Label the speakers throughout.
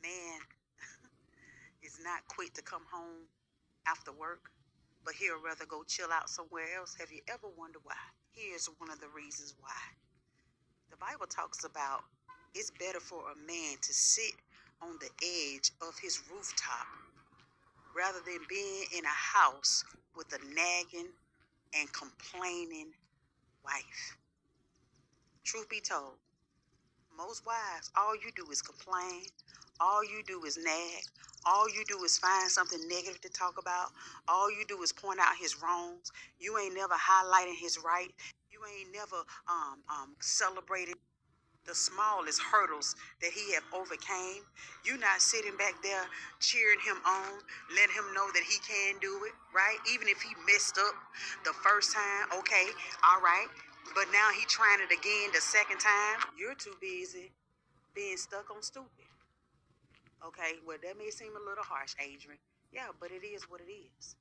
Speaker 1: man is not quick to come home after work, but he'll rather go chill out somewhere else. Have you ever wondered why? Here's one of the reasons why. The Bible talks about it's better for a man to sit on the edge of his rooftop rather than being in a house with a nagging and complaining wife. Truth be told, most wives, all you do is complain. All you do is nag. All you do is find something negative to talk about. All you do is point out his wrongs. You ain't never highlighting his right. You ain't never celebrating the smallest hurdles that he have overcame. You not sitting back there cheering him on, letting him know that he can do it, right? Even if he messed up the first time, okay, all right. But now he trying it again the second time. You're too busy being stuck on stupid. Okay, well that may seem a little harsh, Adrian. Yeah, but it is what it is.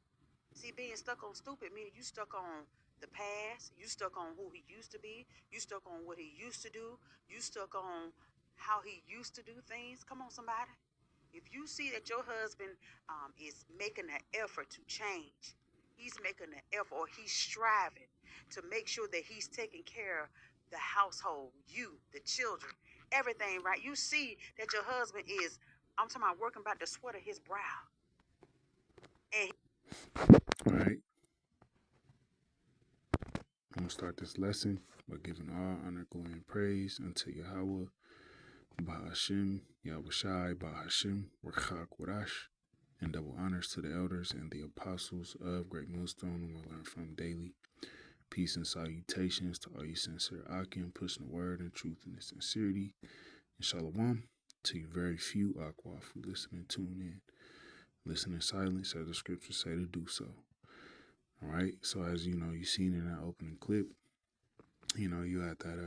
Speaker 1: See, being stuck on stupid means you stuck on the past, you stuck on who he used to be, you stuck on what he used to do, you stuck on how he used to do things. Come on, somebody. If you see that your husband is making an effort to change, he's making an effort or he's striving to make sure that he's taking care of the household, you, the children, everything, right? You see that your husband is, I'm talking about working by the sweat of his brow. And
Speaker 2: All right, I'm gonna start this lesson by giving all honor, glory, and praise unto Yahweh, Bahashim, Yahushai, Bahashim, Rachak Warash, and double honors to the elders and the apostles of Great Millstone, whom I learn from daily. Peace and salutations to all you sincere Akim, pushing the word and truth and sincerity. And shalom to you very few Aquaf who listen and tune in. Listen in silence as the scriptures say to do so. All right. So as you know, you seen in that opening clip, you had that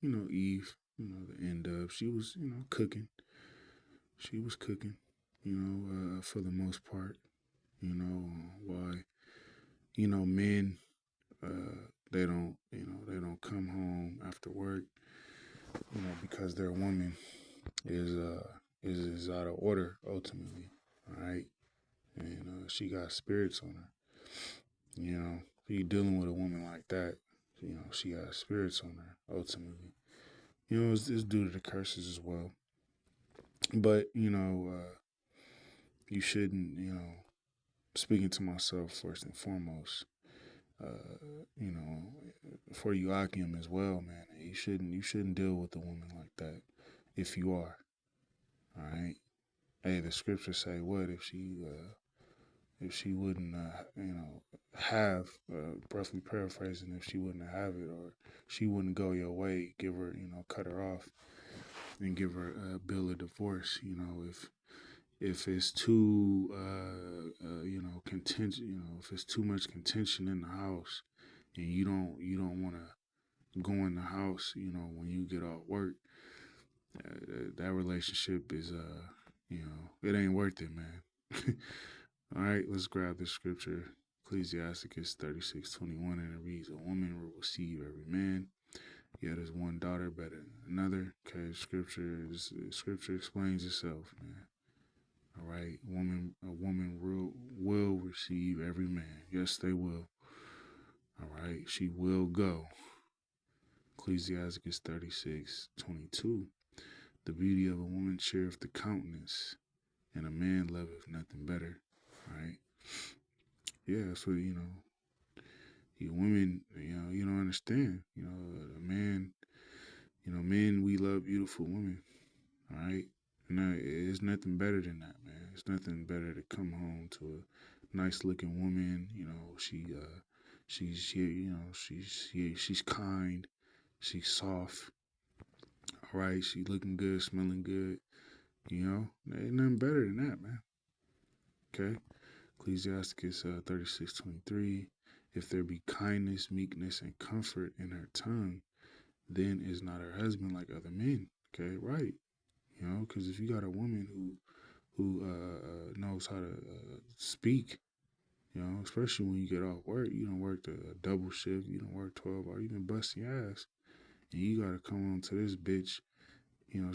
Speaker 2: Eve, the end of she was, cooking. She was cooking, for the most part. Why, men they don't come home after work, because their woman is out of order ultimately. All right. And she got spirits on her. You dealing with a woman like that, she got spirits on her ultimately. It's due to the curses as well. But, you shouldn't, speaking to myself first and foremost, you know, for you Akim as well, man, you shouldn't deal with a woman like that if you are. All right. Hey, the scriptures say what if she wouldn't, have, roughly paraphrasing, if she wouldn't have it or she wouldn't go your way, give her, cut her off and give her a bill of divorce. If it's too, contention, if it's too much contention in the house and you don't want to go in the house, when you get off work, that relationship is, it ain't worth it, man. All right, let's grab the scripture. Ecclesiasticus 36:21, and it reads, "A woman will receive every man, yet is one daughter better than another." Okay, scripture explains itself, man. All right, a woman will receive every man. Yes, they will. All right, she will go. Ecclesiasticus 36:22, "The beauty of a woman cheereth the countenance, and a man loveth nothing better." All right. Yeah, that's what, you women, you don't understand. A man, men, we love beautiful women. All right. No, it's nothing better than that, man. It's nothing better to come home to a nice looking woman. She's kind. She's soft. All right. She looking good, smelling good. Ain't nothing better than that, man. Okay. Ecclesiasticus 36:23, "If there be kindness, meekness, and comfort in her tongue, then is not her husband like other men." Okay, right. Because if you got a woman who knows how to speak, especially when you get off work, you don't work a double shift, you don't work 12 hours, you been busting your ass, and you got to come on to this bitch, you know,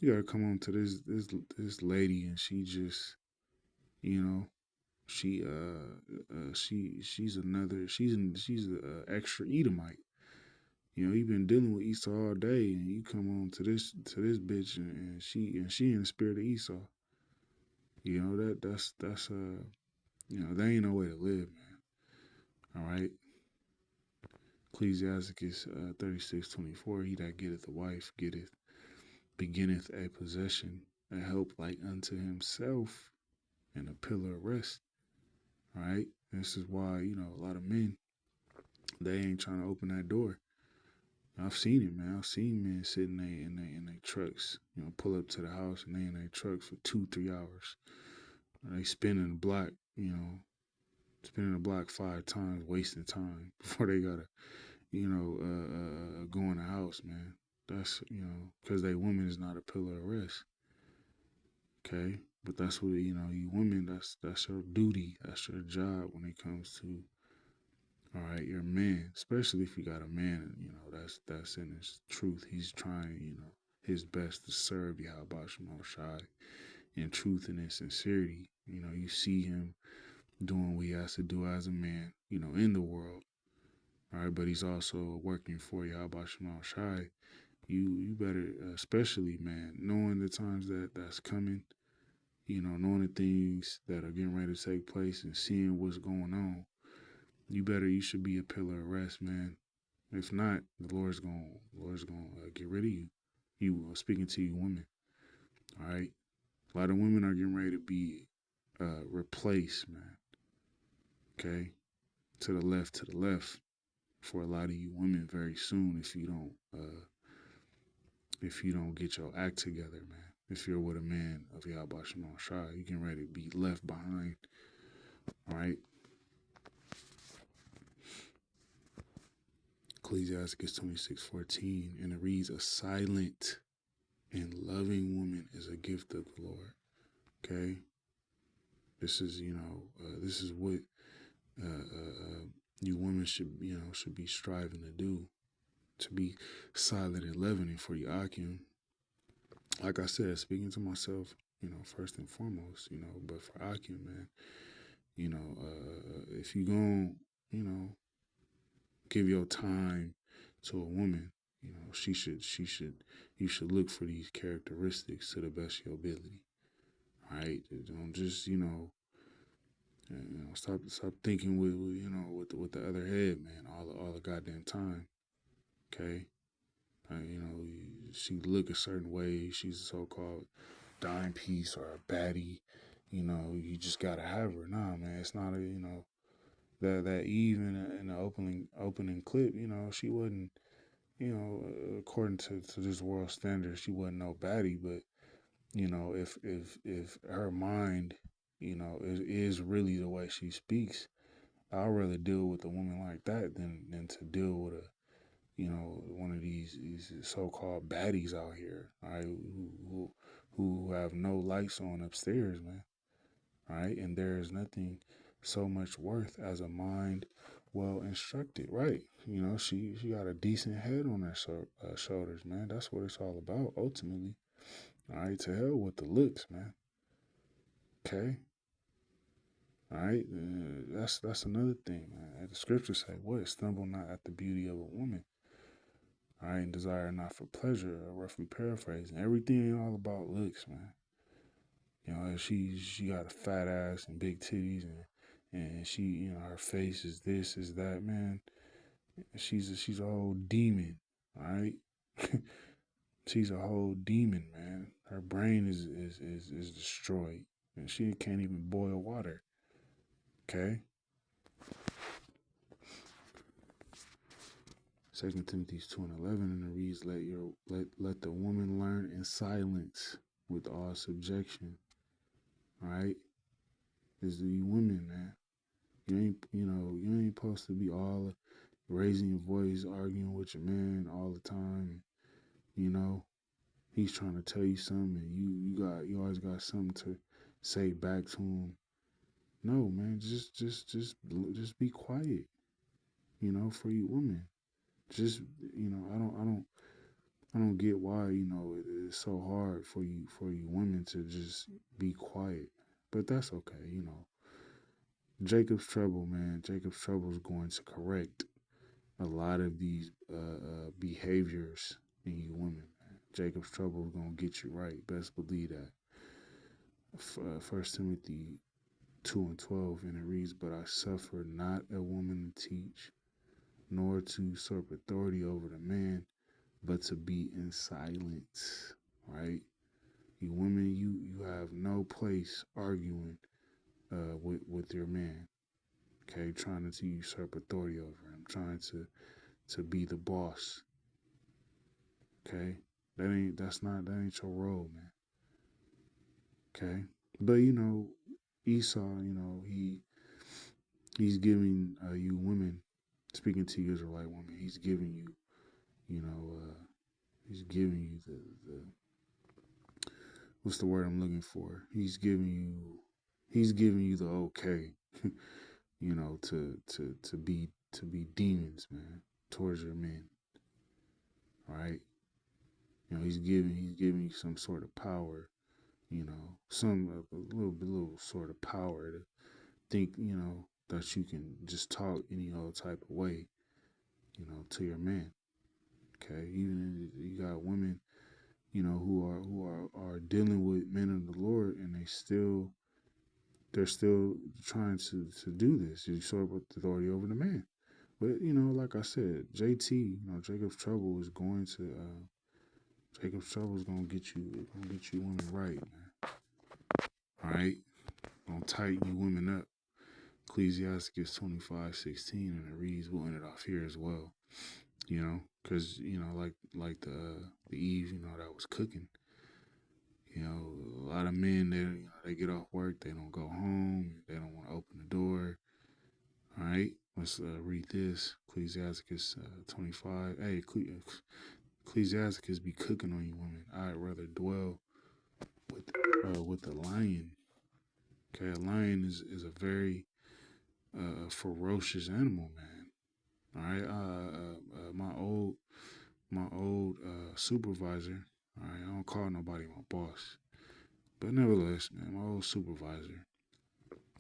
Speaker 2: You gotta come on to this lady, and she just, you know, she's a extra Edomite. You know, you've been dealing with Esau all day, and you come on to this bitch, and she in the spirit of Esau. You know that's you know, there ain't no way to live, man. All right. Ecclesiasticus 36:24. He that getteth a wife beginneth a possession, a help like unto himself, and a pillar of rest. All right. This is why, you know, a lot of men, they ain't trying to open that door. I've seen it, man. I've seen men sitting in their trucks, you know, pull up to the house and they in their trucks for 2-3 hours. They spinning the block, you know, spinning the block 5 times, wasting time before they gotta, you know, go in the house, man. That's, you know, because they woman is not a pillar of rest. Okay, but that's what, you know, you women. That's your duty. That's your job when it comes to, all right, your man, especially if you got a man, you know, that's in his truth. He's trying, you know, his best to serve Yahweh Shemel Shai in truth and in sincerity. You know, you see him doing what he has to do as a man, you know, in the world. All right, but he's also working for Yahweh Shemel Shai. You better, especially, man, knowing the times that's coming, you know, knowing the things that are getting ready to take place and seeing what's going on, you should be a pillar of rest, man. If not, the Lord's gonna get rid of you. Speaking to you, women. All right, a lot of women are getting ready to be replaced, man. Okay, to the left, for a lot of you women very soon if you don't get your act together, man. If you're with a man of Yahweh Shemel Shai, you getting ready to be left behind. All right. Ecclesiasticus 26:14, and it reads, a silent and loving woman is a gift of the Lord. Okay. This is, you know, this is what you women should be striving to do, to be silent and loving for your Akim. Like I said, speaking to myself, you know, first and foremost, you know, but for Akim, man, you know, if you gon', you know, give your time to a woman, you know, you should look for these characteristics to the best of your ability. All right, don't just, stop thinking with the other head, man, all the goddamn time. Okay, you know, she look a certain way. She's a so-called dime piece or a baddie. You know, you just gotta have her. Nah, man, it's not a, you know, that Eve in the opening clip. You know, she wasn't, you know, according to this world standard, she wasn't no baddie. But you know, if her mind, you know, is really the way she speaks, I'd rather deal with a woman like that than to deal with a, you know, one of these so-called baddies out here, all right, who have no lights on upstairs, man. All right, and there is nothing so much worth as a mind well instructed, right? You know, she got a decent head on her shoulders, man. That's what it's all about, ultimately. All right, to hell with the looks, man. Okay. All right, that's another thing, man. The scriptures say, "What? Stumble not at the beauty of a woman." All right, and desire not for pleasure, roughly paraphrasing. Everything ain't all about looks, man. You know, she got a fat ass and big titties, and she, you know, her face is this, is that, man. She's a whole demon, all right. She's a whole demon, man. Her brain is destroyed, and she can't even boil water. Okay. 2 Timothy 2:11, and it reads, let the woman learn in silence with all subjection. All right, is the women, man. You ain't supposed to be all raising your voice, arguing with your man all the time. You know, he's trying to tell you something, and you always got something to say back to him. No, man, just be quiet. You know, for you women, just, you know, I don't get why, you know, it's so hard for you women to just be quiet. But that's okay, you know. Jacob's trouble, man. Jacob's trouble is going to correct a lot of these behaviors in you women, man. Jacob's trouble is gonna get you right. Best believe that. First Timothy 2:12, and it reads, "But I suffer not a woman to teach, nor to usurp authority over the man, but to be in silence." Right? You women, you have no place arguing with your man. Okay, trying to usurp authority over him, trying to be the boss. Okay, that ain't your role, man. Okay, but you know, Esau, you know, he's giving you women, speaking to you Israelite women, he's giving you, you know, he's giving you the what's the word I'm looking for? He's giving you the okay, you know, to be demons, man, towards your men, right? You know, he's giving you some sort of power, you know, some a little sort of power to think, you know, that you can just talk any old type of way, you know, to your man. Okay, even if you got women, you know, who are dealing with men of the Lord, and they're still trying to do this. You sort of authority over the man. But you know, like I said, JT, you know, Jacob's trouble is going to Jacob's trouble is gonna get you women right, man. All right, gonna tighten you women up. Ecclesiastes 25:16, and it reads, we'll end it off here as well. You know, because you know, like the Eve, you know, that was cooking. You know, a lot of men, they get off work, they don't go home, they don't want to open the door. All right, let's read this. Ecclesiastes 25. Hey, Ecclesiastes be cooking on you women. I'd rather dwell with the lion. Okay, a lion is a very ferocious animal, man. All right, my old supervisor. All right, I don't call nobody my boss, but nevertheless, man, my old supervisor.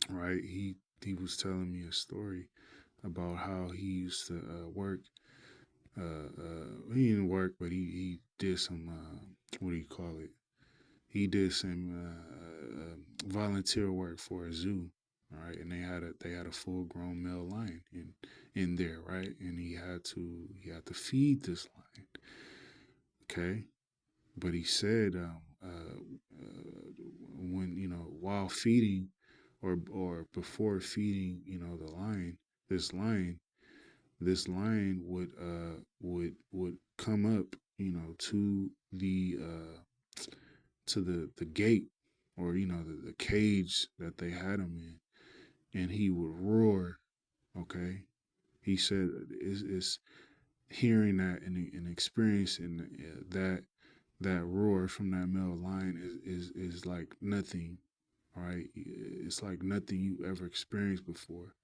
Speaker 2: Right, he was telling me a story about how he used to work. He didn't work, but he did some what do you call it? He did some volunteer work for a zoo. All right, and they had a full grown male lion in there, right? And he had to feed this lion. Okay, but he said when you know while feeding or before feeding you know the lion, this lion would come up you know to the gate or you know the cage that they had him in, and he would roar. Okay, he said it's hearing that and experiencing that roar from that male lion is like nothing. All right, it's like nothing you ever experienced before.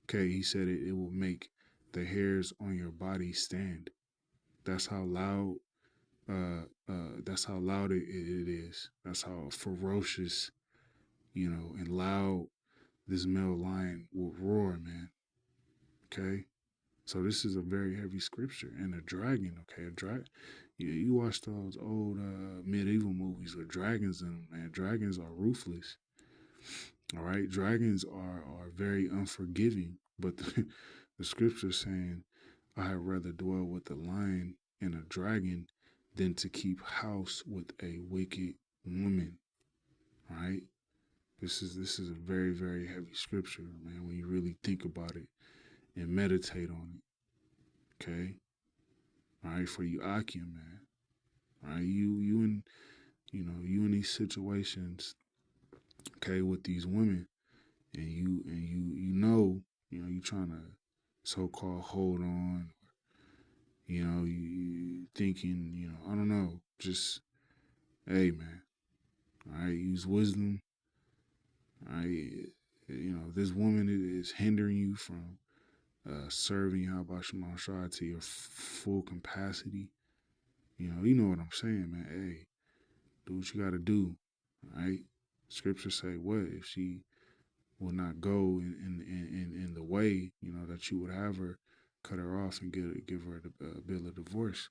Speaker 2: Okay, he said it will make the hairs on your body stand. That's how loud. That's how loud it is. That's how ferocious, you know, and loud this male lion will roar, man. Okay, so this is a very heavy scripture. And a dragon, okay, a dragon. You watch those old medieval movies with dragons in them, man. Dragons are ruthless. All right, dragons are very unforgiving, but the scripture saying, "I had rather dwell with a lion and a dragon than to keep house with a wicked woman." All right, this is a very very heavy scripture, man. When you really think about it and meditate on it, okay. All right, for you Akim, man. All right, you in these situations, okay, with these women, and you know you trying to so-called hold on, you know you thinking, you know, I don't know, just hey man, all right, use wisdom. All right, you know this woman is hindering you from serving Yahweh Shai to your full capacity. You know what I'm saying, man. Hey, do what you gotta do. All right. Scripture say what? If she will not go in the way, that you would have her, cut her off and give her the bill of divorce.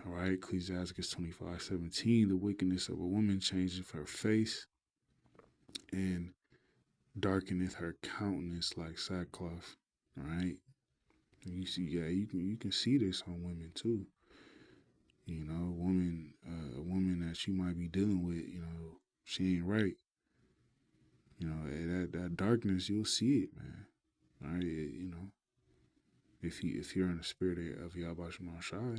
Speaker 2: All right, Ecclesiastes 25:17, the wickedness of a woman changeth her face and darkeneth her countenance like sackcloth. All right. And you see, you can see this on women too. A woman that you might be dealing with, she ain't right. That darkness, you'll see it, man. All right, if you're in the spirit of Yahweh Shema Shai,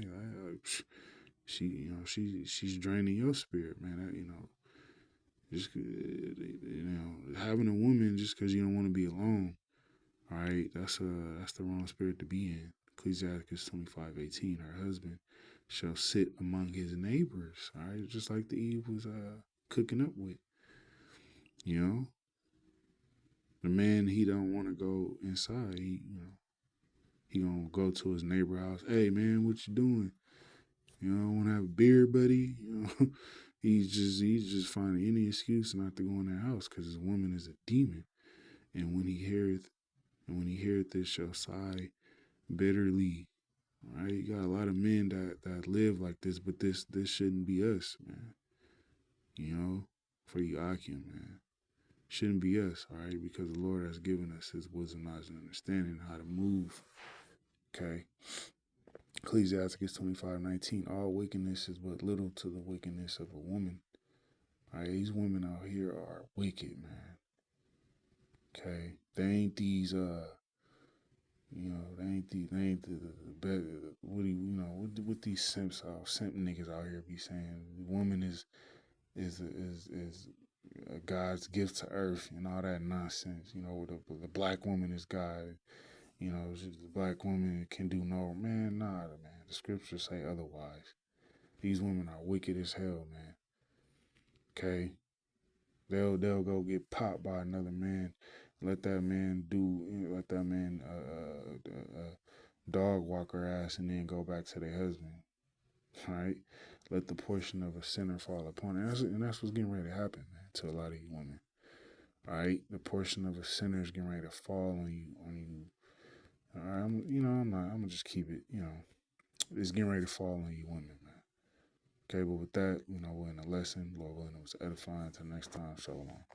Speaker 2: she's draining your spirit, man. Just having a woman just because you don't want to be alone, all right, that's the wrong spirit to be in. Ecclesiastes 25:18, her husband shall sit among his neighbors, all right, just like the Eve was cooking up with. The man, he don't want to go inside. He gonna go to his neighbor house. Hey man, what you doing? Want to have a beer, buddy? He's just finding any excuse not to go in their house because his woman is a demon. And when he heareth this, shall sigh bitterly. All right, you got a lot of men that live like this, but this shouldn't be us, man. For you Akim, man. Shouldn't be us, all right, because the Lord has given us his wisdom, knowledge, and understanding how to move. Okay. Ecclesiastes 25:19, all wickedness is but little to the wickedness of a woman. All right, these women out here are wicked, man. Okay, they ain't these they ain't the better. What these simp niggas out here be saying? The woman is God's gift to earth and all that nonsense. The black woman is God. The black woman can do no, man. Nah, man. The scriptures say otherwise. These women are wicked as hell, man. Okay, they'll go get popped by another man. Let that man dog walk her ass and then go back to their husband. All right, let the portion of a sinner fall upon her. And that's what's getting ready to happen, man, to a lot of you women. All right, the portion of a sinner is getting ready to fall on you. All right, I'm gonna just keep it. It's getting ready to fall on you women, man. Okay, but with that, we're in a lesson. Lord willing, it was edifying. Until next time, shalom.